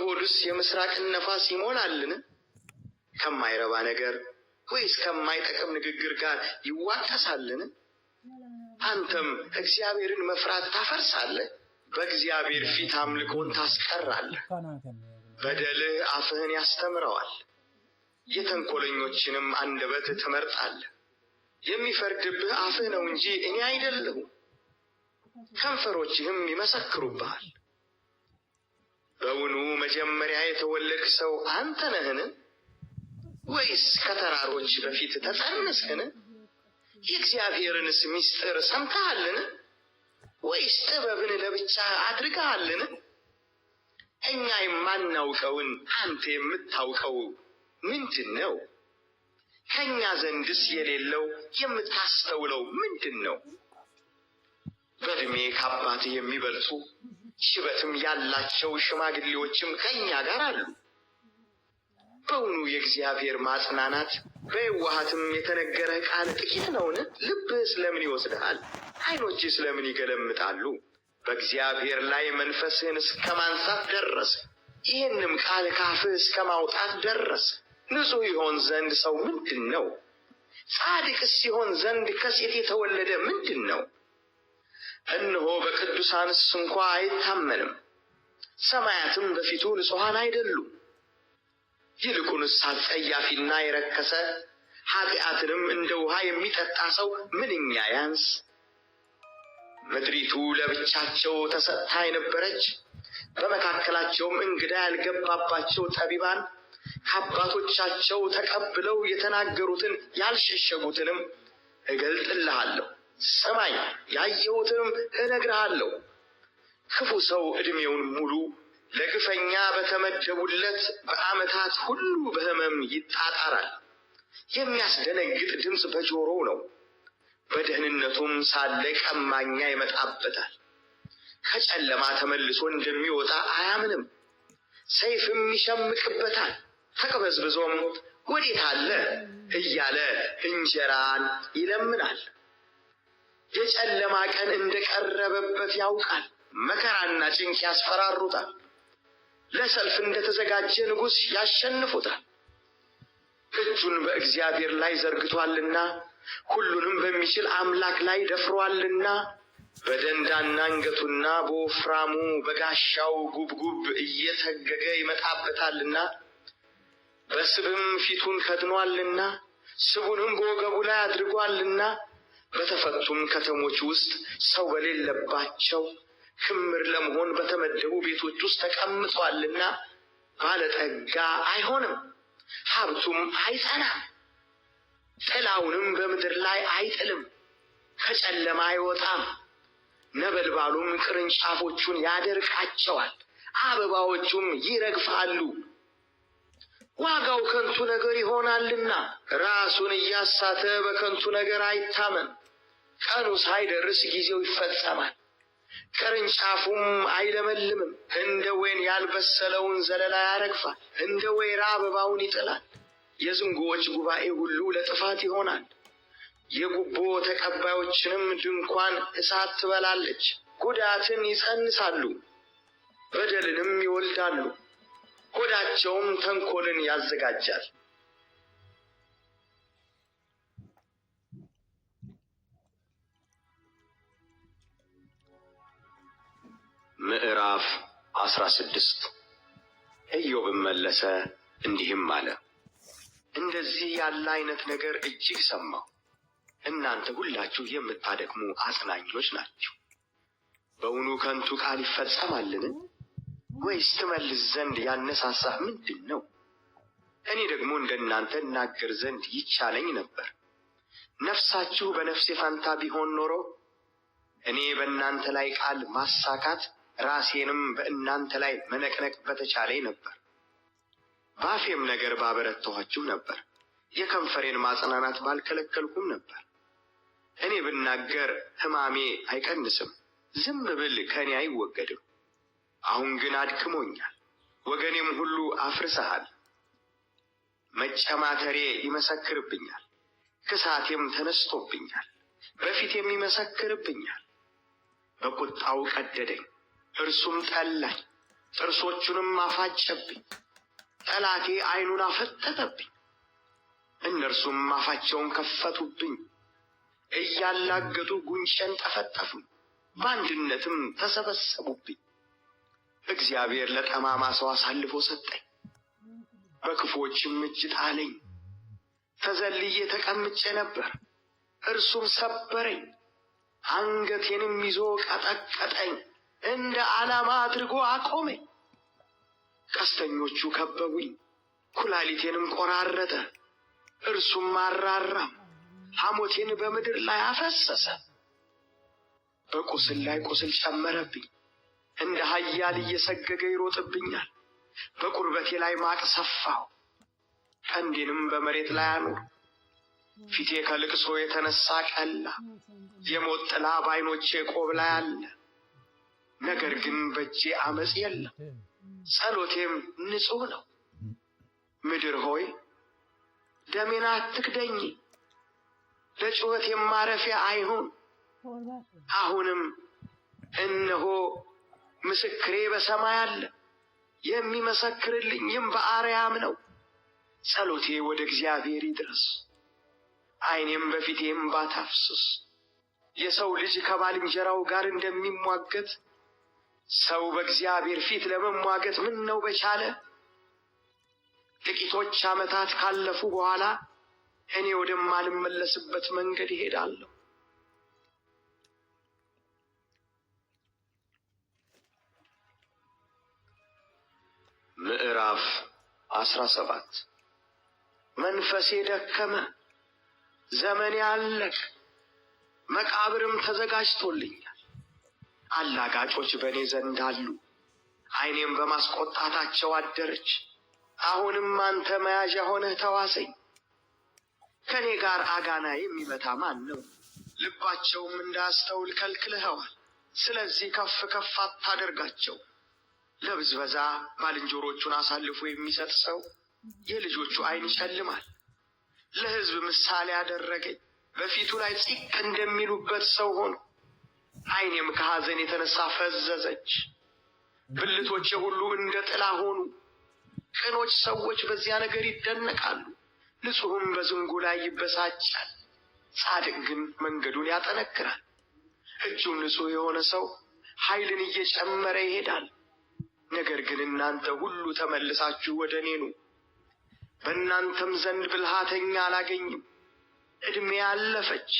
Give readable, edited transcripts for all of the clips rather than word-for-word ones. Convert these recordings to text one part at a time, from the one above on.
በሆዱስ የምስራቅን ነፋስ ይሞላልን? ከማይረባ ነገር ወይስ ከማይጠቅም ንግግር ጋር ይዋቀሳልን? አንተም እግዚአብሔርን መፍራት ታፈርሳለህ፣ በእግዚአብሔር ፊት አምልኮን ታስቀራለህ። በደልህ አፍህን ያስተምረዋል፣ የተንኮለኞችንም አንደበት ትመርጣለህ። የሚፈርድብህ አፍህ ነው እንጂ እኔ አይደለሁም፣ ከንፈሮችህም ይመሰክሩብሃል። በውኑ መጀመሪያ የተወለድህ ሰው አንተ ነህን? ወይስ ከተራሮች በፊት ተጸነስህን? የእግዚአብሔርንስ ምስጢር ሰምተሃልን? ወይስ ጥበብን ለብቻ አድርገሃልን? እኛ የማናውቀውን አንተ የምታውቀው ምንድን ነው? ከእኛ ዘንድስ የሌለው የምታስተውለው ምንድን ነው? በዕድሜ ከአባትህ የሚበልጡ ሽበትም ያላቸው ሽማግሌዎችም ከእኛ ጋር አሉ። በውኑ የእግዚአብሔር ማጽናናት በየዋሃትም የተነገረ ቃል ጥቂት ነውን? ልብህ ስለምን ይወስድሃል? ዓይኖችህ ስለምን ይገለምጣሉ? በእግዚአብሔር ላይ መንፈስህን እስከ ማንሳት ደረስ፣ ይህንም ቃል ካፍህ እስከ ማውጣት ደረስ። ንጹሕ ይሆን ዘንድ ሰው ምንድን ነው? ጻድቅስ ሲሆን ዘንድ ከሴት የተወለደ ምንድን ነው? እነሆ በቅዱሳንስ እንኳ አይታመንም፣ ሰማያትም በፊቱ ንጹሐን አይደሉም። ይልቁንስ አስጸያፊና የረከሰ ኃጢአትንም እንደ ውሃ የሚጠጣ ሰው ምንኛ ያንስ። ምድሪቱ ለብቻቸው ተሰጥታ የነበረች በመካከላቸውም እንግዳ ያልገባባቸው ጠቢባን ከአባቶቻቸው ተቀብለው የተናገሩትን ያልሸሸጉትንም እገልጥልሃለሁ። ስማኝ፣ ያየሁትንም እነግርሃለሁ። ክፉ ሰው ዕድሜውን ሙሉ ለግፈኛ በተመደቡለት በዓመታት ሁሉ በሕመም ይጣጣራል። የሚያስደነግጥ ድምፅ በጆሮው ነው፣ በደህንነቱም ሳለ ቀማኛ ይመጣበታል። ከጨለማ ተመልሶ እንደሚወጣ አያምንም፣ ሰይፍም ይሸምቅበታል። ተቅበዝብዞም ወዴት አለ እያለ እንጀራን ይለምናል። የጨለማ ቀን እንደቀረበበት ያውቃል፣ መከራና ጭንቅ ያስፈራሩታል። ለሰልፍ እንደተዘጋጀ ንጉሥ ያሸንፉታል። እጁን በእግዚአብሔር ላይ ዘርግቷልና ሁሉንም በሚችል አምላክ ላይ ደፍሯልና በደንዳና አንገቱና በወፍራሙ በጋሻው ጉብጉብ እየተገገ ይመጣበታልና በስብም ፊቱን ከድኗልና ስቡንም በወገቡ ላይ አድርጓልና በተፈቱም ከተሞች ውስጥ ሰው በሌለባቸው ክምር ለመሆን በተመደቡ ቤቶች ውስጥ ተቀምጧልና ባለጠጋ አይሆንም፣ ሀብቱም አይጸናም። ጥላውንም በምድር ላይ አይጥልም፣ ከጨለማ አይወጣም። ነበልባሉም ቅርንጫፎቹን ያደርቃቸዋል፣ አበባዎቹም ይረግፋሉ። ዋጋው ከንቱ ነገር ይሆናልና ራሱን እያሳተ በከንቱ ነገር አይታመን። ቀኑ ሳይደርስ ጊዜው ይፈጸማል፣ ቅርንጫፉም አይለመልምም። እንደ ወይን ያልበሰለውን ዘለላ ያረግፋል፣ እንደ ወይራ አበባውን ይጥላል። የዝንጉዎች ጉባኤ ሁሉ ለጥፋት ይሆናል፣ የጉቦ ተቀባዮችንም ድንኳን እሳት ትበላለች። ጉዳትን ይጸንሳሉ፣ በደልንም ይወልዳሉ፣ ሆዳቸውም ተንኰልን ያዘጋጃል። ምዕራፍ 16 ኢዮብም መለሰ እንዲህም አለ፣ እንደዚህ ያለ አይነት ነገር እጅግ ሰማሁ። እናንተ ሁላችሁ የምታደክሙ አጽናኞች ናችሁ። በውኑ ከንቱ ቃል ይፈጸማልን? ወይስ ትመልስ ዘንድ ያነሳሳህ ምንድን ነው? እኔ ደግሞ እንደናንተ እናገር ዘንድ ይቻለኝ ነበር። ነፍሳችሁ በነፍሴ ፋንታ ቢሆን ኖሮ እኔ በእናንተ ላይ ቃል ማሳካት ራሴንም በእናንተ ላይ መነቅነቅ በተቻለኝ ነበር። በአፌም ነገር ባበረታኋችሁ ነበር፣ የከንፈሬን ማጽናናት ባልከለከልኩም ነበር። እኔ ብናገር ሕማሜ አይቀንስም፣ ዝም ብል ከእኔ አይወገድም። አሁን ግን አድክሞኛል፣ ወገኔም ሁሉ አፍርሰሃል። መጨማተሬ ይመሰክርብኛል፣ ክሳቴም ተነስቶብኛል፣ በፊቴም ይመሰክርብኛል። በቁጣው ቀደደኝ፣ እርሱም ጠላኝ፣ ጥርሶቹንም አፋጨብኝ። ጠላቴ ዓይኑን አፈጠጠብኝ። እነርሱም አፋቸውን ከፈቱብኝ፣ እያላገጡ ጉንጬን ጠፈጠፉኝ፣ በአንድነትም ተሰበሰቡብኝ። እግዚአብሔር ለጠማማ ሰው አሳልፎ ሰጠኝ፣ በክፉዎችም እጅ ጣለኝ። ተዘልዬ ተቀምጬ ነበር፣ እርሱም ሰበረኝ። አንገቴንም ይዞ ቀጠቀጠኝ፣ እንደ ዓላማ አድርጎ አቆመኝ። ቀስተኞቹ ከበቡኝ፣ ኩላሊቴንም ቆራረጠ። እርሱም አራራም፣ ሐሞቴን በምድር ላይ አፈሰሰ። በቁስል ላይ ቁስል ጨመረብኝ፣ እንደ ኃያል እየሰገገ ይሮጥብኛል። በቁርበቴ ላይ ማቅ ሰፋው፣ ቀንዴንም በመሬት ላይ አኖር። ፊቴ ከልቅሶ የተነሳ ቀላ፣ የሞት ጥላ በዓይኖቼ ቆብ ላይ አለ። ነገር ግን በእጄ ዓመፅ የለም፣ ጸሎቴም ንጹሕ ነው። ምድር ሆይ ደሜን አትክደኝ፣ ለጩኸቴም ማረፊያ አይሁን። አሁንም እነሆ ምስክሬ በሰማይ አለ፣ የሚመሰክርልኝም በአርያም ነው። ጸሎቴ ወደ እግዚአብሔር ይድረስ፣ ዓይኔም በፊቴ እንባ ታፍስስ። የሰው ልጅ ከባልንጀራው ጋር እንደሚሟገት ሰው በእግዚአብሔር ፊት ለመሟገት ምን ነው በቻለ። ጥቂቶች ዓመታት ካለፉ በኋላ እኔ ወደማልመለስበት መንገድ እሄዳለሁ። ምዕራፍ 17 መንፈሴ ደከመ፣ ዘመኔ አለቀ፣ መቃብርም ተዘጋጅቶልኛል። አላጋጮች በእኔ ዘንድ አሉ፣ ዓይኔም በማስቆጣታቸው አደረች። አሁንም አንተ መያዣ ሆነህ ተዋሰኝ። ከእኔ ጋር አጋና የሚመታ ማን ነው? ልባቸውም እንዳያስተውል ከልክለኸዋል። ስለዚህ ከፍ ከፍ አታደርጋቸው። ለብዝበዛ ባልንጀሮቹን አሳልፎ የሚሰጥ ሰው የልጆቹ ዓይን ይጨልማል። ለሕዝብ ምሳሌ አደረገኝ፣ በፊቱ ላይ ጺቅ እንደሚሉበት ሰው ሆኖ። ዓይኔም ከሐዘን የተነሳ ፈዘዘች፣ ብልቶቼ ሁሉ እንደ ጥላ ሆኑ። ቅኖች ሰዎች በዚያ ነገር ይደነቃሉ፣ ንጹሕም በዝንጉ ላይ ይበሳጫል። ጻድቅ ግን መንገዱን ያጠነክራል። እጁም ንጹሕ የሆነ ሰው ኃይልን እየጨመረ ይሄዳል። ነገር ግን እናንተ ሁሉ ተመልሳችሁ ወደ እኔ ኑ፣ በእናንተም ዘንድ ብልሃተኛ አላገኝም። ዕድሜ አለፈች፣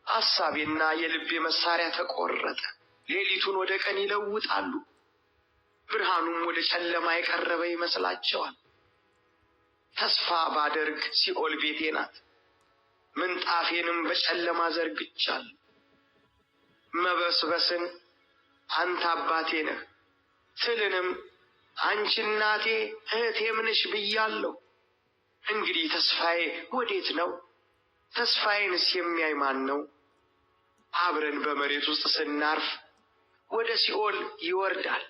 አሳቤና የልቤ መሳሪያ ተቈረጠ። ሌሊቱን ወደ ቀን ይለውጣሉ፣ ብርሃኑም ወደ ጨለማ የቀረበ ይመስላቸዋል። ተስፋ ባደርግ ሲኦል ቤቴ ናት፣ ምንጣፌንም በጨለማ ዘርግቻለሁ። መበስበስን አንተ አባቴ ነህ፣ ትልንም አንቺ እናቴ እህቴም ነሽ ብያለሁ። እንግዲህ ተስፋዬ ወዴት ነው? ተስፋዬንስ የሚያይ ማን ነው? አብረን በመሬት ውስጥ ስናርፍ ወደ ሲኦል ይወርዳል።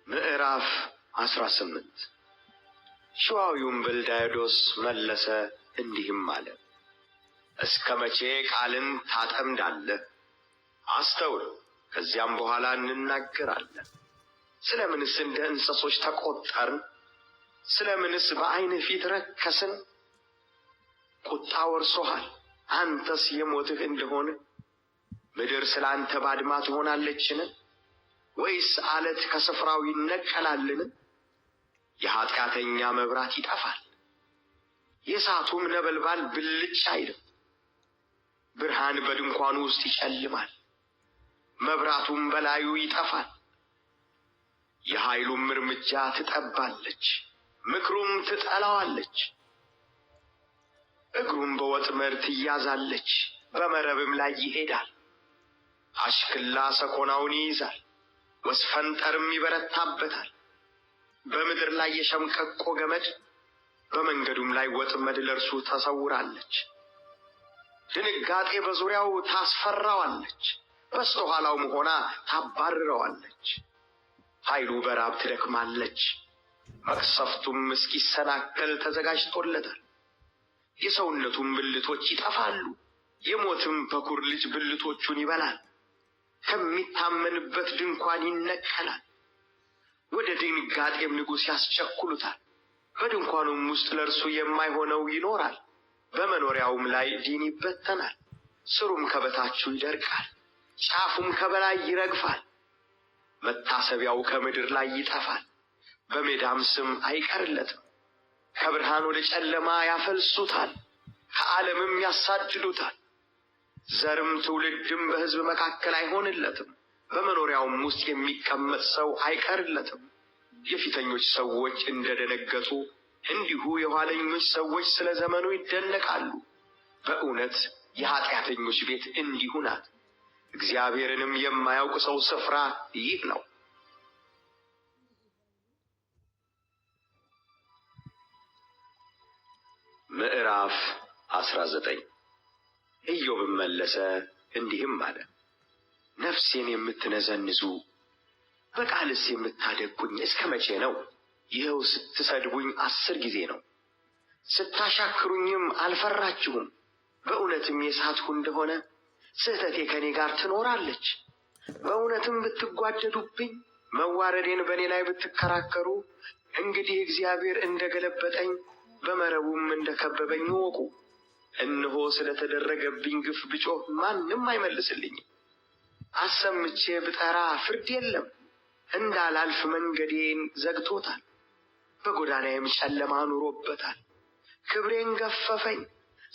ምዕራፍ 18 ሸዋዊውም በልዳዮዶስ መለሰ እንዲህም አለ፣ እስከ መቼ ቃልን ታጠምዳለህ? አስተውል፣ ከዚያም በኋላ እንናገራለን። ስለምንስ እንደ እንስሶች ተቆጠርን? ስለምንስ በዓይንህ ፊት ረከስን? ቁጣ ወርሶሃል፣ አንተስ የሞትህ እንደሆነ ምድር ስለ አንተ ባድማ ትሆናለችን? ወይስ አለት ከስፍራው ይነቀላልን? የኃጢአተኛ መብራት ይጠፋል፣ የእሳቱም ነበልባል ብልጭ አይልም። ብርሃን በድንኳኑ ውስጥ ይጨልማል፣ መብራቱም በላዩ ይጠፋል። የኃይሉም እርምጃ ትጠባለች፣ ምክሩም ትጠላዋለች። እግሩም በወጥመድ ትያዛለች፣ በመረብም ላይ ይሄዳል። አሽክላ ሰኮናውን ይይዛል፣ ወስፈንጠርም ይበረታበታል። በምድር ላይ የሸምቀቆ ገመድ፣ በመንገዱም ላይ ወጥመድ ለእርሱ ተሰውራለች። ድንጋጤ በዙሪያው ታስፈራዋለች፣ በስተኋላውም ሆና ታባርረዋለች። ኃይሉ በራብ ትደክማለች፣ መቅሰፍቱም እስኪሰናከል ተዘጋጅቶለታል። የሰውነቱም ብልቶች ይጠፋሉ፣ የሞትም በኩር ልጅ ብልቶቹን ይበላል። ከሚታመንበት ድንኳን ይነቀላል። ወደ ድንጋጤም ንጉሥ ያስቸኩሉታል። በድንኳኑም ውስጥ ለእርሱ የማይሆነው ይኖራል። በመኖሪያውም ላይ ዲን ይበተናል። ስሩም ከበታቹ ይደርቃል፣ ጫፉም ከበላይ ይረግፋል። መታሰቢያው ከምድር ላይ ይጠፋል፣ በሜዳም ስም አይቀርለትም። ከብርሃን ወደ ጨለማ ያፈልሱታል፣ ከዓለምም ያሳድዱታል። ዘርም ትውልድም በሕዝብ መካከል አይሆንለትም። በመኖሪያውም ውስጥ የሚቀመጥ ሰው አይቀርለትም። የፊተኞች ሰዎች እንደደነገጡ እንዲሁ የኋለኞች ሰዎች ስለ ዘመኑ ይደነቃሉ። በእውነት የኃጢአተኞች ቤት እንዲሁ ናት። እግዚአብሔርንም የማያውቅ ሰው ስፍራ ይህ ነው። ምዕራፍ 19 ኢዮብም መለሰ እንዲህም አለ። ነፍሴን የምትነዘንዙ በቃልስ የምታደቁኝ እስከ መቼ ነው? ይኸው ስትሰድቡኝ 10 ጊዜ ነው። ስታሻክሩኝም አልፈራችሁም። በእውነትም የሳትሁ እንደሆነ ስህተቴ ከኔ ጋር ትኖራለች። በእውነትም ብትጓደዱብኝ፣ መዋረዴን በእኔ ላይ ብትከራከሩ፣ እንግዲህ እግዚአብሔር እንደገለበጠኝ በመረቡም እንደከበበኝ እወቁ። እነሆ ስለተደረገብኝ ግፍ ብጮህ ማንም አይመልስልኝም። አሰምቼ ብጠራ ፍርድ የለም። እንዳላልፍ መንገዴን ዘግቶታል፣ በጎዳናዬም ጨለማ ኑሮበታል። ክብሬን ገፈፈኝ፣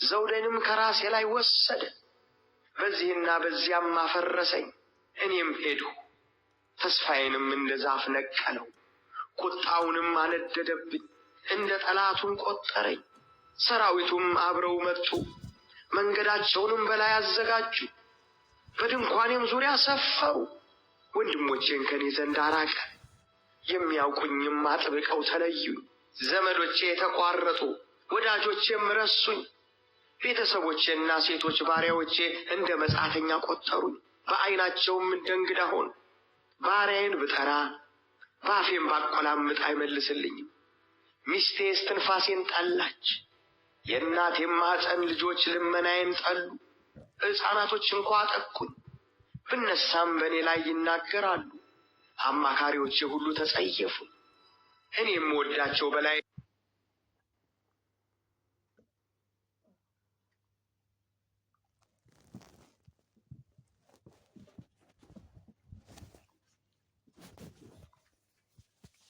ዘውዴንም ከራሴ ላይ ወሰደ። በዚህና በዚያም አፈረሰኝ። እኔም ሄድሁ፣ ተስፋዬንም እንደ ዛፍ ነቀለው። ቁጣውንም አነደደብኝ፣ እንደ ጠላቱም ቆጠረኝ። ሰራዊቱም አብረው መጡ፣ መንገዳቸውንም በላይ አዘጋጁ። በድንኳኔም ዙሪያ ሰፈሩ። ወንድሞቼን ከኔ ዘንድ አራቀ፣ የሚያውቁኝም አጥብቀው ተለዩኝ። ዘመዶቼ ተቋረጡ፣ ወዳጆቼም ረሱኝ። ቤተሰቦቼና ሴቶች ባሪያዎቼ እንደ መጻተኛ ቆጠሩኝ፣ በዓይናቸውም እንደ እንግዳ ሆኑ። ባሪያዬን ብጠራ በአፌም ባቆላምጥ አይመልስልኝም። ሚስቴ እስትንፋሴን ጠላች፣ የእናቴም ማኅፀን ልጆች ልመናዬን ጠሉ። ሕፃናቶች እንኳ አጠቁኝ፣ ብነሳም በእኔ ላይ ይናገራሉ። አማካሪዎቼ ሁሉ ተጸየፉ፣ እኔም ወዳቸው በላይ